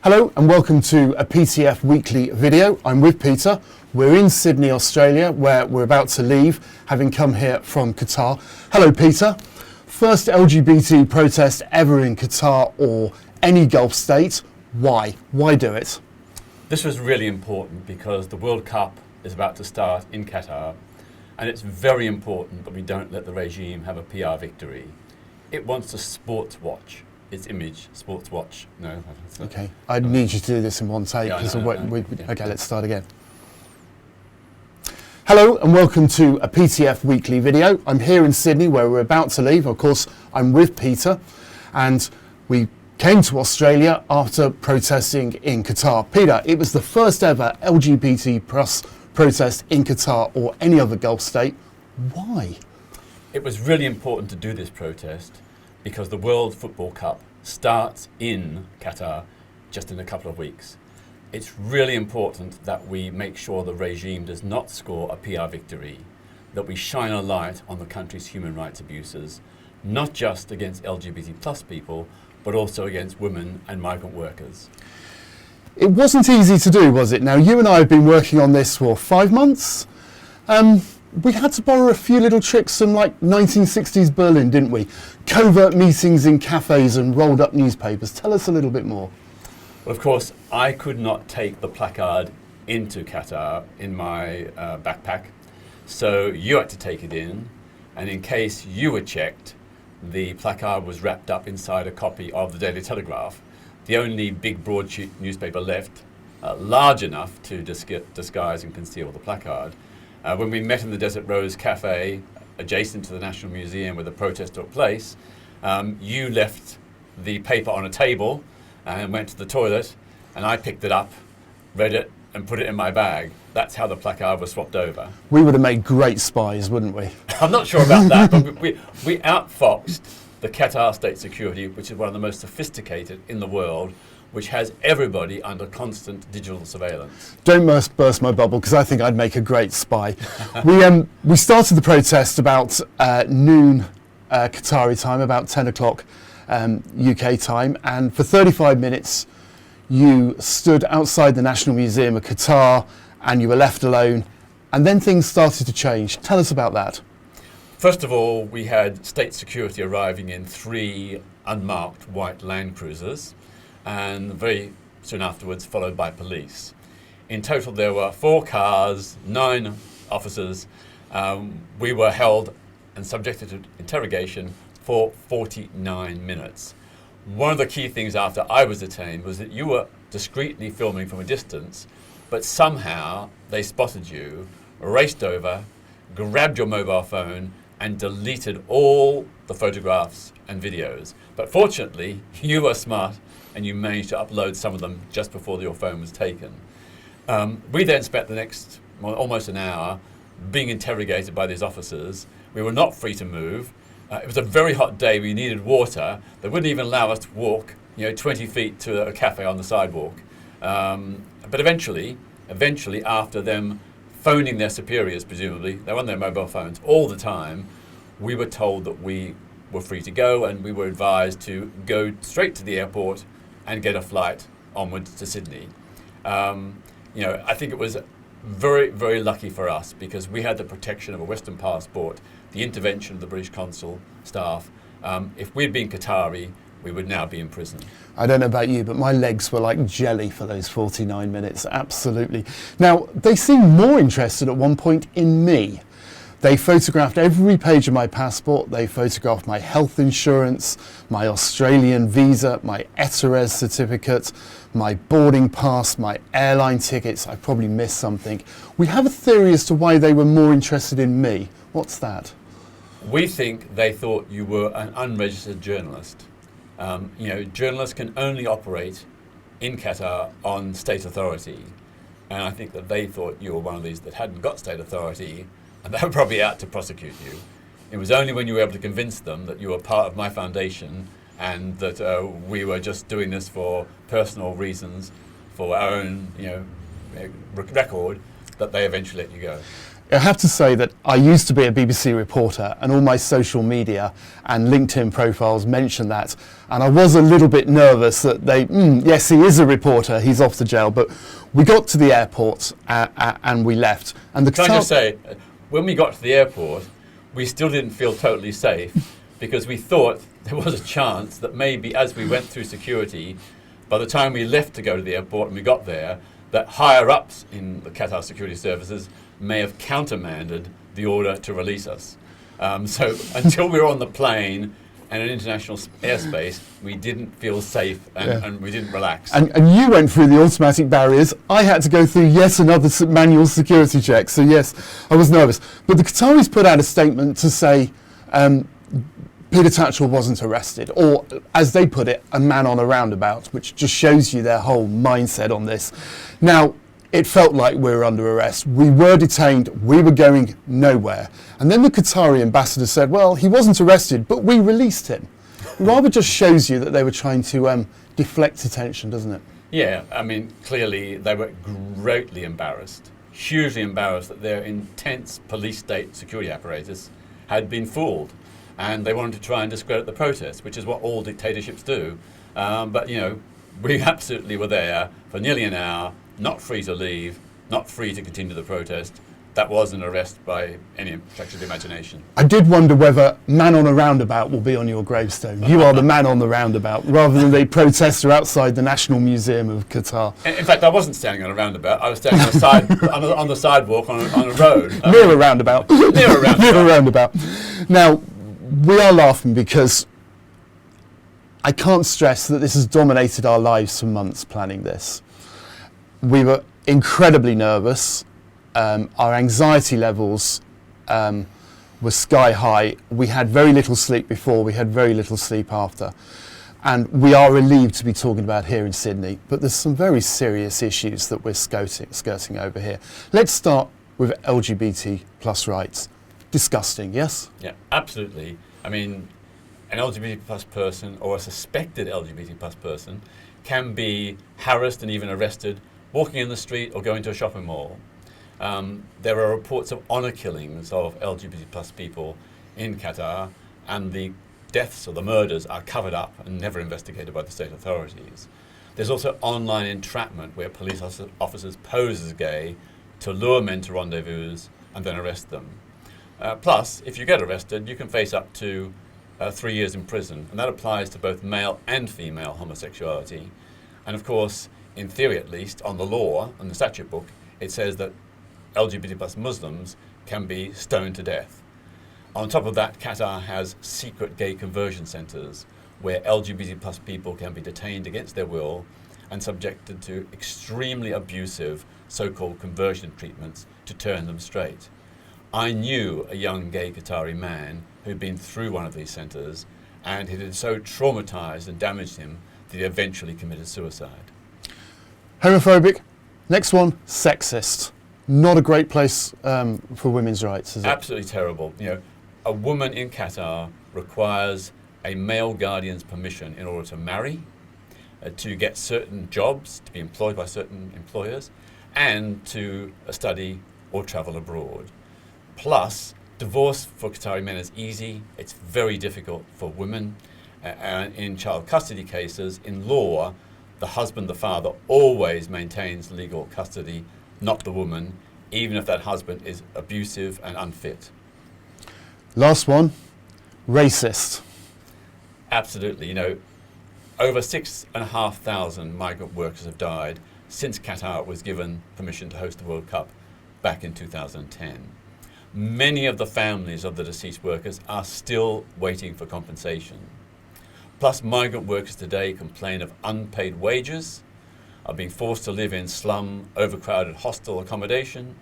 Hello and welcome to a PTF weekly video. I'm with Peter. We're in Sydney, Australia, where we're about to leave, having come here from Qatar. Hello, Peter. First LGBT protest ever in Qatar or any Gulf state. Why? Why do it? This was really important because the World Cup is about to start in Qatar, and it's very important that we don't let the regime have a PR victory. It wants to sports watch its image. Sports watch. No. Okay, I need you to do this in one take. Yeah, Okay, let's start again. Hello and welcome to a PTF weekly video. I'm here in Sydney where we're about to leave. Of course, I'm with Peter, and we came to Australia after protesting in Qatar. Peter, it was the first ever LGBT plus protest in Qatar or any other Gulf state. Why? It was really important to do this protest because the World Football Cup starts in Qatar just in a couple of weeks. It's really important that we make sure the regime does not score a PR victory, that we shine a light on the country's human rights abuses, not just against LGBT plus people, but also against women and migrant workers. It wasn't easy to do, was it? Now, you and I have been working on this for 5 months. We had to borrow a few little tricks from like 1960s Berlin, didn't we? Covert meetings in cafes and rolled up newspapers. Tell us a little bit more. Well, of course, I could not take the placard into Qatar in my backpack, so you had to take it in, and in case you were checked, the placard was wrapped up inside a copy of the Daily Telegraph, the only big broadsheet newspaper left, large enough to disguise and conceal the placard. When we met in the Desert Rose Cafe, adjacent to the National Museum where the protest took place, you left the paper on a table and went to the toilet, and I picked it up, read it, and put it in my bag. That's how the placard was swapped over. We would have made great spies, wouldn't we? I'm not sure about that, but we outfoxed the Qatar state security, which is one of the most sophisticated in the world, which has everybody under constant digital surveillance. Don't burst my bubble, because I think I'd make a great spy. We started the protest about noon Qatari time, about 10 o'clock UK time, and for 35 minutes you stood outside the National Museum of Qatar and you were left alone, and then things started to change. Tell us about that. First of all, we had state security arriving in 3 unmarked white Land Cruisers, and very soon afterwards followed by police. In total there were 4 cars, 9 officers. We were held and subjected to interrogation for 49 minutes. One of the key things after I was detained was that you were discreetly filming from a distance, but somehow they spotted you, raced over, grabbed your mobile phone and deleted all the photographs and videos. But fortunately, you were smart and you managed to upload some of them just before your phone was taken. We then spent the next almost an hour being interrogated by these officers. We were not free to move. It was a very hot day. We needed water. They wouldn't even allow us to walk 20 feet to a cafe on the sidewalk. But eventually, after them phoning their superiors, presumably, they're on their mobile phones all the time, we were told that we were free to go, and we were advised to go straight to the airport and get a flight onwards to Sydney. I think it was very, very lucky for us because we had the protection of a Western passport, the intervention of the British consul staff. If we'd been Qatari, we would now be in prison. I don't know about you, but my legs were like jelly for those 49 minutes, absolutely. Now, they seemed more interested at one point in me. They photographed every page of my passport. They photographed my health insurance, my Australian visa, my ETARES certificate, my boarding pass, my airline tickets. I probably missed something. We have a theory as to why they were more interested in me. What's that? We think they thought you were an unregistered journalist. Journalists can only operate in Qatar on state authority. And I think that they thought you were one of these that hadn't got state authority, and they were probably out to prosecute you. It was only when you were able to convince them that you were part of my foundation and that we were just doing this for personal reasons, for our own record, that they eventually let you go. I have to say that I used to be a BBC reporter, and all my social media and LinkedIn profiles mention that. And I was a little bit nervous that yes, he is a reporter, he's off to jail. But we got to the airport and we left. And Can I just say, when we got to the airport, we still didn't feel totally safe because we thought there was a chance that maybe as we went through security, by the time we left to go to the airport and we got there, that higher ups in the Qatar security services may have countermanded the order to release us. So until we were on the plane and in international airspace, we didn't feel safe and we didn't relax. And you went through the automatic barriers. I had to go through yet another manual security check. So yes, I was nervous. But the Qataris put out a statement to say Peter Tatchell wasn't arrested, or as they put it, a man on a roundabout, which just shows you their whole mindset on this. Now, it felt like we were under arrest. We were detained. We were going nowhere. And then the Qatari ambassador said, well, he wasn't arrested, but we released him. Rather just shows you that they were trying to deflect attention, doesn't it? Yeah, I mean, clearly they were greatly embarrassed, hugely embarrassed that their intense police state security apparatus had been fooled. And they wanted to try and discredit the protest, which is what all dictatorships do. But, you know, we absolutely were there for nearly an hour, not free to leave, not free to continue the protest. That was an arrest by any stretch of the imagination. I did wonder whether man on a roundabout will be on your gravestone. You are the man on the roundabout, rather than the protester outside the National Museum of Qatar. In fact, I wasn't standing on a roundabout. I was standing on, on the sidewalk on a road. Near a roundabout. Near a roundabout. Near a roundabout. Now, we are laughing because I can't stress that this has dominated our lives for months planning this. We were incredibly nervous. Our anxiety levels were sky high. We had very little sleep before, we had very little sleep after. And we are relieved to be talking about here in Sydney, but there's some very serious issues that we're skirting over here. Let's start with LGBT plus rights. Disgusting, yes? Yeah, absolutely. I mean, an LGBT plus person or a suspected LGBT plus person can be harassed and even arrested walking in the street or going to a shopping mall. There are reports of honour killings of LGBT plus people in Qatar, and the deaths or the murders are covered up and never investigated by the state authorities. There's also online entrapment where police officers pose as gay to lure men to rendezvous and then arrest them. Plus, if you get arrested, you can face up to 3 years in prison, and that applies to both male and female homosexuality. And of course, in theory at least, on the law, on the statute book, it says that LGBT plus Muslims can be stoned to death. On top of that, Qatar has secret gay conversion centres where LGBT plus people can be detained against their will and subjected to extremely abusive so-called conversion treatments to turn them straight. I knew a young gay Qatari man who'd been through one of these centres, and it had so traumatised and damaged him that he eventually committed suicide. Homophobic. Next one, sexist. Not a great place for women's rights, is it? Absolutely terrible. You know, a woman in Qatar requires a male guardian's permission in order to marry, to get certain jobs, to be employed by certain employers, and to study or travel abroad. Plus, divorce for Qatari men is easy. It's very difficult for women. And in child custody cases, in law, the husband, the father, always maintains legal custody, not the woman, even if that husband is abusive and unfit. Last one, racist. Absolutely. You know, over 6,500 migrant workers have died since Qatar was given permission to host the World Cup back in 2010. Many of the families of the deceased workers are still waiting for compensation. Plus, migrant workers today complain of unpaid wages, are being forced to live in slum, overcrowded hostel accommodation,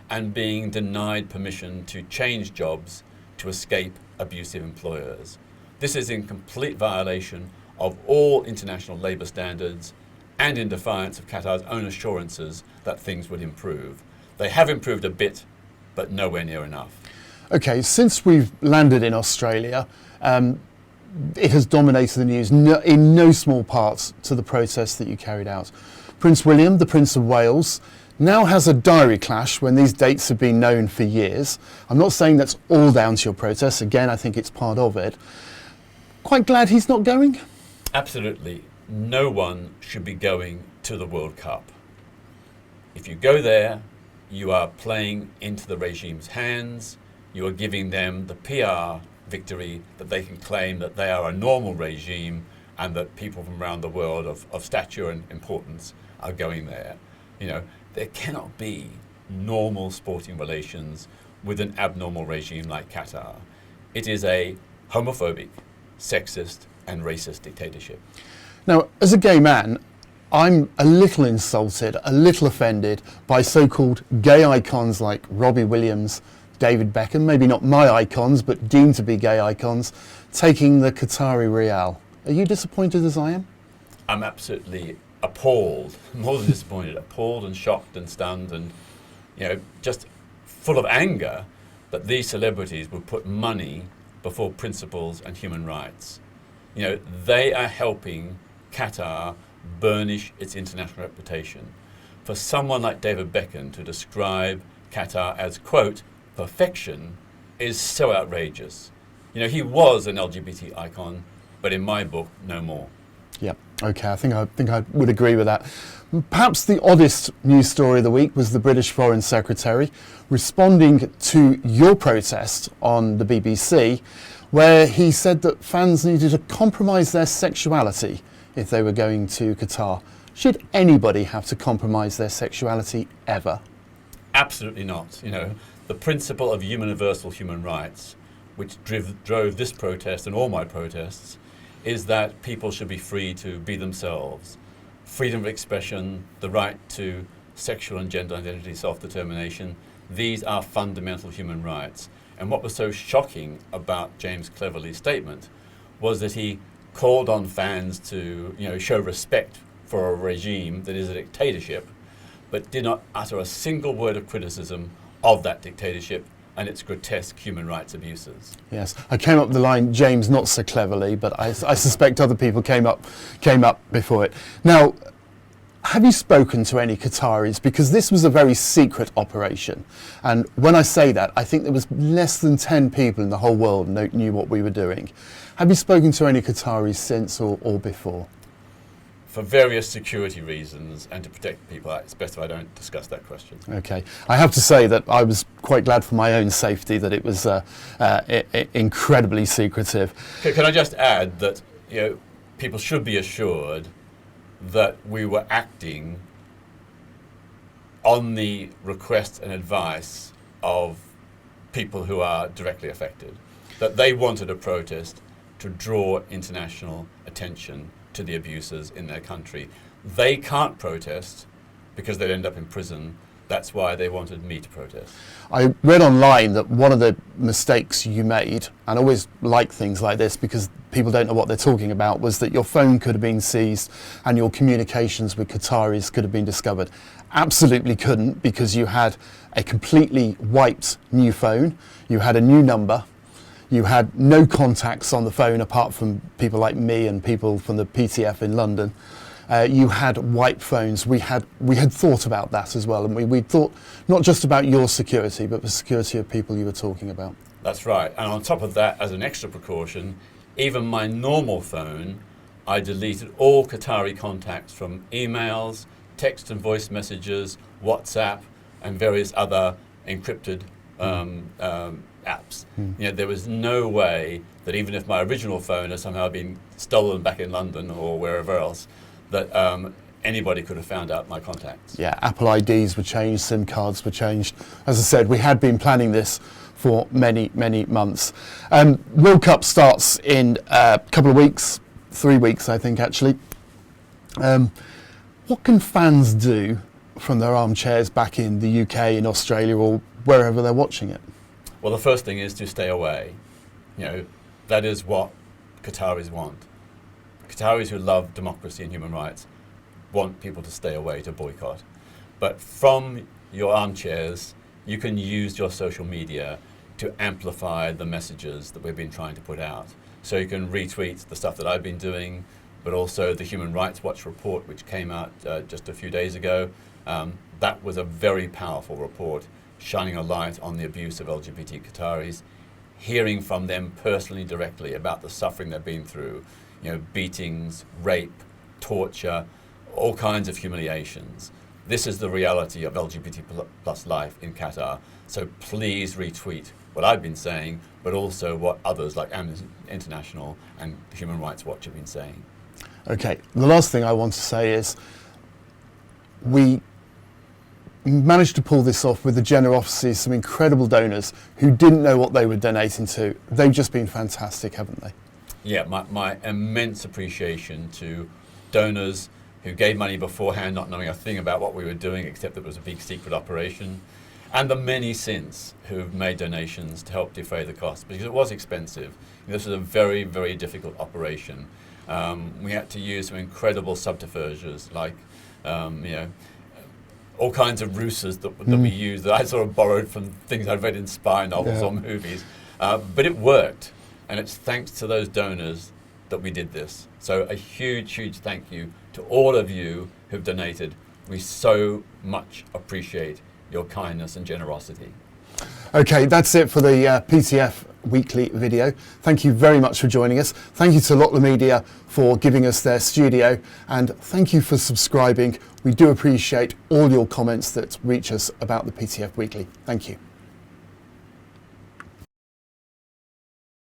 and being denied permission to change jobs to escape abusive employers. This is in complete violation of all international labour standards and in defiance of Qatar's own assurances that things would improve. They have improved a bit, but nowhere near enough. Okay, since we've landed in Australia, it has dominated the news, in no small part to the protest that you carried out. Prince William, the Prince of Wales, now has a diary clash when these dates have been known for years. I'm not saying that's all down to your protest. Again, I think it's part of it. Quite glad he's not going? Absolutely. No one should be going to the World Cup. If you go there, you are playing into the regime's hands. You are giving them the PR victory that they can claim that they are a normal regime and that people from around the world of stature and importance are going there. You know, there cannot be normal sporting relations with an abnormal regime like Qatar. It is a homophobic, sexist and racist dictatorship. Now, as a gay man, I'm a little insulted, a little offended by so-called gay icons like Robbie Williams, David Beckham, maybe not my icons, but deemed to be gay icons, taking the Qatari Real. Are you disappointed as I am? I'm absolutely appalled, more than disappointed, appalled and shocked and stunned and, you know, just full of anger that these celebrities would put money before principles and human rights. You know, they are helping Qatar burnish its international reputation. For someone like David Beckham to describe Qatar as, quote, perfection is so outrageous. You know, he was an LGBT icon, but in my book, no more. Yeah, okay, I think I would agree with that. Perhaps the oddest news story of the week was the British Foreign Secretary responding to your protest on the BBC, where he said that fans needed to compromise their sexuality if they were going to Qatar. Should anybody have to compromise their sexuality ever? Absolutely not. You know, the principle of universal human rights, which drove this protest and all my protests, is that people should be free to be themselves. Freedom of expression, the right to sexual and gender identity self-determination, these are fundamental human rights. And what was so shocking about James Cleverly's statement was that he called on fans to, you know, show respect for a regime that is a dictatorship, but did not utter a single word of criticism of that dictatorship and its grotesque human rights abuses. Yes, I came up the line, James, not so cleverly, but I suspect other people came up before it. Now, have you spoken to any Qataris? Because this was a very secret operation. And when I say that, I think there was less than 10 people in the whole world knew what we were doing. Have you spoken to any Qataris since or before? For various security reasons and to protect people, it's best if I don't discuss that question. Okay. I have to say that I was quite glad for my own safety that it was incredibly secretive. Can I just add that, you know, people should be assured that we were acting on the request and advice of people who are directly affected, that they wanted a protest to draw international attention to the abuses in their country. They can't protest because they'd end up in prison. That's why they wanted me to protest. I read online that one of the mistakes you made, and I always like things like this because people don't know what they're talking about, was that your phone could have been seized and your communications with Qataris could have been discovered. Absolutely couldn't, because you had a completely wiped new phone, you had a new number, you had no contacts on the phone apart from people like me and people from the PTF in London. You had wiped phones. We had thought about that as well, and we thought not just about your security, but the security of people you were talking about. That's right. And on top of that, as an extra precaution, even my normal phone, I deleted all Qatari contacts from emails, text and voice messages, WhatsApp, and various other encrypted apps. You know, there was no way that even if my original phone had somehow been stolen back in London or wherever else, that anybody could have found out my contacts. Yeah, Apple IDs were changed, SIM cards were changed. As I said, we had been planning this for many, many months. World Cup starts in a couple of weeks, 3 weeks, I think, actually. What can fans do from their armchairs back in the UK, in Australia, or wherever they're watching it? Well, the first thing is to stay away. You know, that is what Qataris want. Qataris who love democracy and human rights want people to stay away, to boycott. But from your armchairs, you can use your social media to amplify the messages that we've been trying to put out. So you can retweet the stuff that I've been doing, but also the Human Rights Watch report, which came out just a few days ago. That was a very powerful report, shining a light on the abuse of LGBT Qataris, hearing from them personally, directly about the suffering they've been through, beatings, rape, torture, all kinds of humiliations. This is the reality of LGBT plus life in Qatar. So please retweet what I've been saying, but also what others like Amnesty International and Human Rights Watch have been saying. Okay, the last thing I want to say is we managed to pull this off with the generosity of some incredible donors who didn't know what they were donating to. They've just been fantastic, haven't they? Yeah, my immense appreciation to donors who gave money beforehand, not knowing a thing about what we were doing, except that it was a big secret operation, and the many since who've made donations to help defray the cost, because it was expensive. This was a very, very difficult operation. We had to use some incredible subterfuges, like all kinds of ruses that we used that I sort of borrowed from things I'd read in spy novels or movies. But it worked, and it's thanks to those donors that we did this. So a huge, huge thank you to all of you who've donated. We so much appreciate your kindness and generosity. Okay, that's it for the PTF weekly video. Thank you very much for joining us. Thank you to Lottler Media for giving us their studio, and thank you for subscribing. We do appreciate all your comments that reach us about the PTF weekly. Thank you.